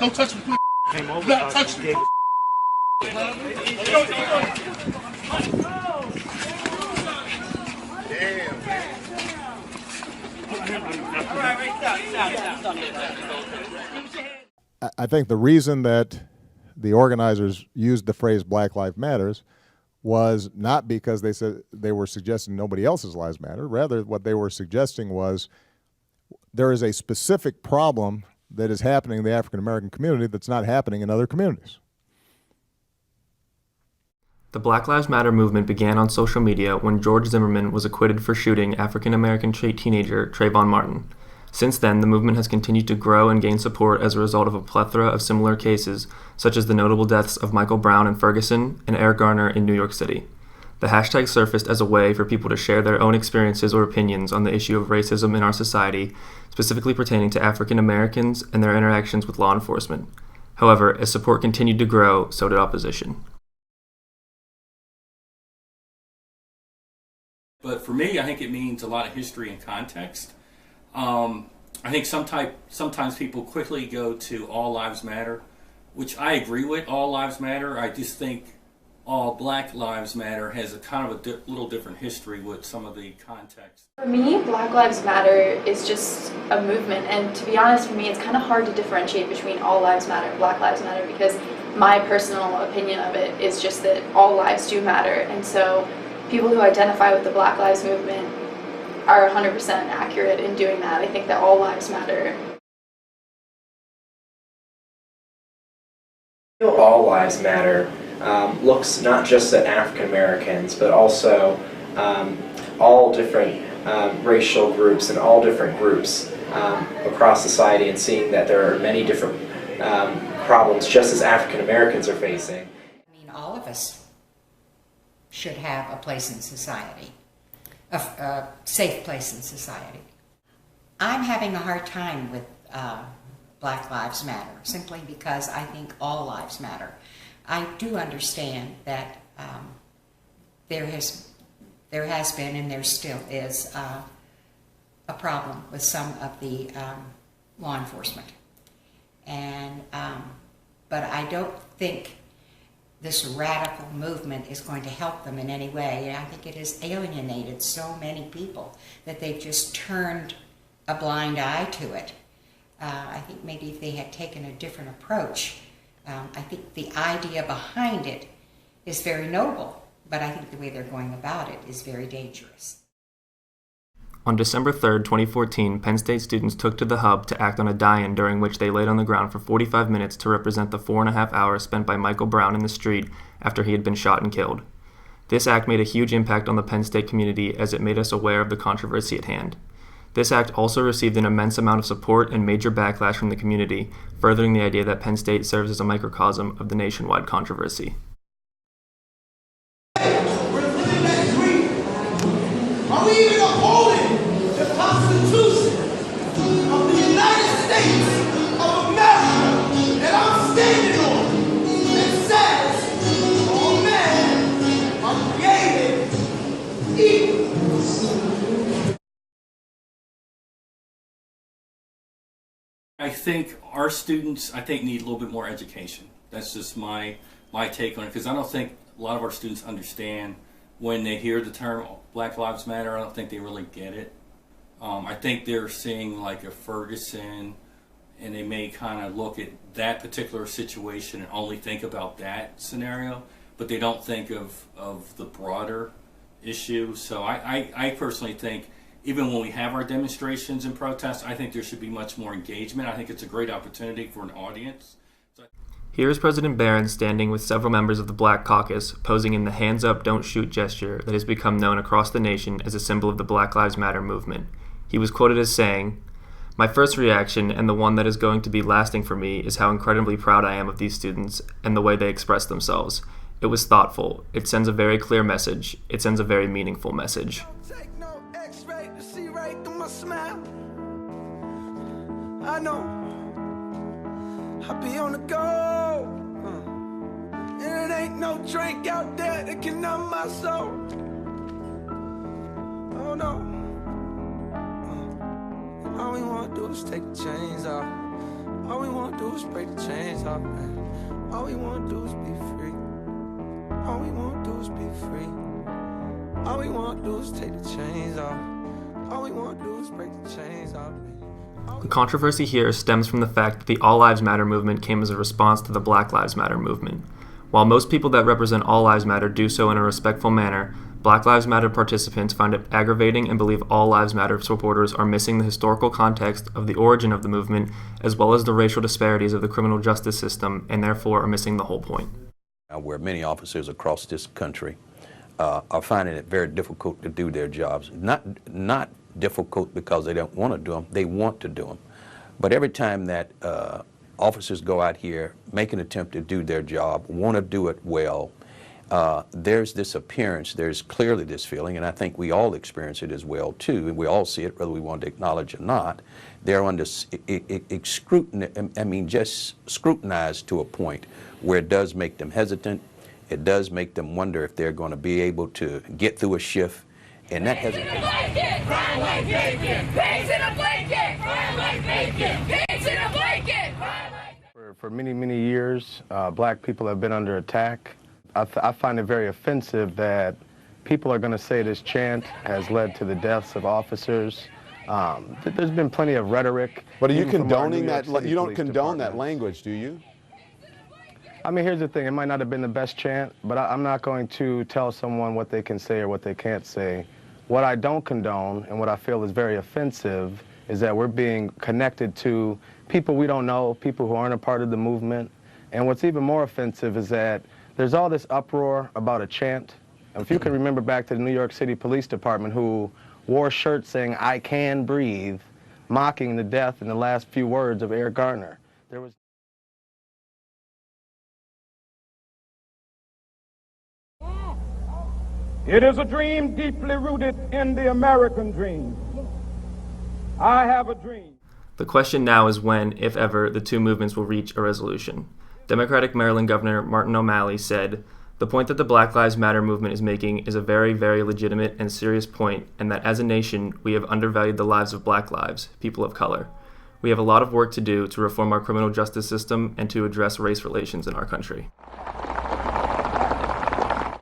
Don't touch me, please. Came over. Do not touch me. I think the reason that the organizers used the phrase Black Lives Matters was not because they said they were suggesting nobody else's lives matter. Rather, what they were suggesting was there is a specific problem that is happening in the African American community that's not happening in other communities. The Black Lives Matter movement began on social media when George Zimmerman was acquitted for shooting African American teenager Trayvon Martin. Since then, the movement has continued to grow and gain support as a result of a plethora of similar cases, such as the notable deaths of Michael Brown in Ferguson and Eric Garner in New York City. The hashtag surfaced as a way for people to share their own experiences or opinions on the issue of racism in our society, specifically pertaining to African Americans and their interactions with law enforcement. However, as support continued to grow, so did opposition. But for me, I think it means a lot of history and context. I think sometimes people quickly go to all lives matter, which I agree with. All lives matter. I just think all Black Lives Matter has a kind of a little different history with some of the context. For me, Black Lives Matter is just a movement, and to be honest, for me, it's kind of hard to differentiate between all lives matter and Black Lives Matter, because my personal opinion of it is just that all lives do matter, and so people who identify with the Black Lives Movement are 100% accurate in doing that. I think that all lives matter. All Lives Matter looks not just at African Americans, but also all different racial groups and all different groups across society, and seeing that there are many different problems just as African Americans are facing. I mean, all of us should have a place in society, a safe place in society. I'm having a hard time with Black Lives Matter, simply because I think all lives matter. I do understand that there has been and there still is a problem with some of the law enforcement, and but I don't think this radical movement is going to help them in any way. And I think it has alienated so many people that they've just turned a blind eye to it. I think maybe if they had taken a different approach, I think the idea behind it is very noble, but I think the way they're going about it is very dangerous. On December 3, 2014, Penn State students took to the Hub to act on a die-in during which they laid on the ground for 45 minutes to represent the 4.5 hours spent by Michael Brown in the street after he had been shot and killed. This act made a huge impact on the Penn State community as it made us aware of the controversy at hand. This act also received an immense amount of support and major backlash from the community, furthering the idea that Penn State serves as a microcosm of the nationwide controversy. Are we even upholding the Constitution of the United States of America that I'm standing on, that says all men are created equal? I think our students, need a little bit more education. That's just my take on it, because I don't think a lot of our students understand when they hear the term Black Lives Matter. I don't think they really get it. I think they're seeing like a Ferguson, and they may kind of look at that particular situation and only think about that scenario, but they don't think of the broader issue. So I personally think, even when we have our demonstrations and protests, I think there should be much more engagement. I think it's a great opportunity for an audience. Here is President Barron standing with several members of the Black Caucus, posing in the hands up, don't shoot gesture that has become known across the nation as a symbol of the Black Lives Matter movement. He was quoted as saying, "My first reaction, and the one that is going to be lasting for me, is how incredibly proud I am of these students and the way they express themselves. It was thoughtful. It sends a very clear message. It sends a very meaningful message." I know I'll be on the go, and it ain't no drink out there that can numb my soul. Oh no, all we wanna do is take the chains off. All we wanna do is break the chains off, man. All we wanna do is be free. All we wanna do is be free. All we wanna do is take the chains off. All we wanna do is break the chains off, man. The controversy here stems from the fact that the All Lives Matter movement came as a response to the Black Lives Matter movement. While most people that represent All Lives Matter do so in a respectful manner, Black Lives Matter participants find it aggravating and believe All Lives Matter supporters are missing the historical context of the origin of the movement, as well as the racial disparities of the criminal justice system, and therefore are missing the whole point. Where many officers across this country are finding it very difficult to do their jobs. Not difficult because they don't want to do them, they want to do them. But every time that officers go out here, make an attempt to do their job, want to do it well, there's this appearance, there's clearly this feeling, and I think we all experience it as well too, and we all see it whether we want to acknowledge it or not. They're under scrutiny, just scrutinized to a point where it does make them hesitant. It does make them wonder if they're going to be able to get through a shift, and that hesitation. Crime like bacon! Pigs in a blanket! Crime like bacon! Pigs in a blanket! For many, many years, black people have been under attack. I find it very offensive that people are going to say this chant has led to the deaths of officers. There's been plenty of rhetoric. But are you condoning that? You don't condone that language, do you? I mean, here's the thing. It might not have been the best chant, but I'm not going to tell someone what they can say or what they can't say. What I don't condone and what I feel is very offensive is that we're being connected to people we don't know, people who aren't a part of the movement. And what's even more offensive is that there's all this uproar about a chant. If you can remember back to the New York City Police Department, who wore shirts saying, "I can breathe," mocking the death in the last few words of Eric Garner. There was It is a dream deeply rooted in the American dream. I have a dream. The question now is when, if ever, the two movements will reach a resolution. Democratic Maryland Governor Martin O'Malley said, "The point that the Black Lives Matter movement is making is a very, very legitimate and serious point, and that as a nation, we have undervalued the lives of black lives, people of color. We have a lot of work to do to reform our criminal justice system and to address race relations in our country."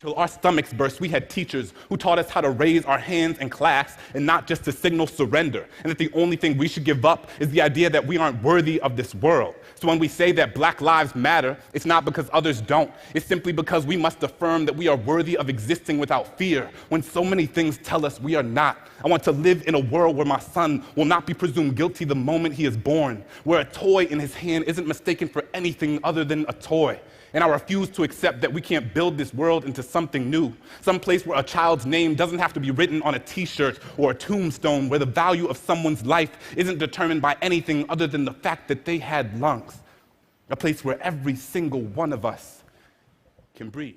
Till our stomachs burst, we had teachers who taught us how to raise our hands in class and not just to signal surrender, and that the only thing we should give up is the idea that we aren't worthy of this world. So when we say that Black Lives Matter, it's not because others don't. It's simply because we must affirm that we are worthy of existing without fear, when so many things tell us we are not. I want to live in a world where my son will not be presumed guilty the moment he is born, where a toy in his hand isn't mistaken for anything other than a toy. And I refuse to accept that we can't build this world into something new, some place where a child's name doesn't have to be written on a t-shirt or a tombstone, where the value of someone's life isn't determined by anything other than the fact that they had lungs, a place where every single one of us can breathe.